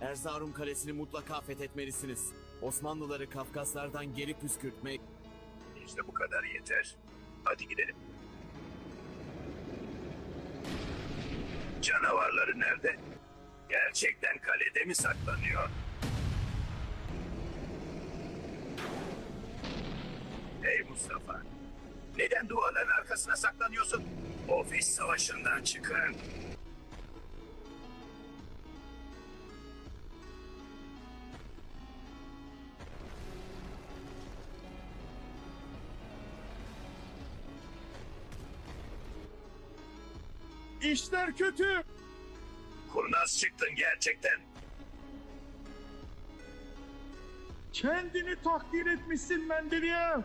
Erzurum Kalesi'ni mutlaka fethetmelisiniz. Osmanlıları Kafkaslardan geri püskürtmek... İşte bu kadar yeter. Hadi gidelim. Canavarları nerede? Gerçekten kalede mi saklanıyor? Hey Mustafa, neden duvarların arkasına saklanıyorsun? Ofis savaşından çıkın. İşler kötü. Kurnaz çıktın gerçekten. Kendini takdir etmişsin Mendeleyev.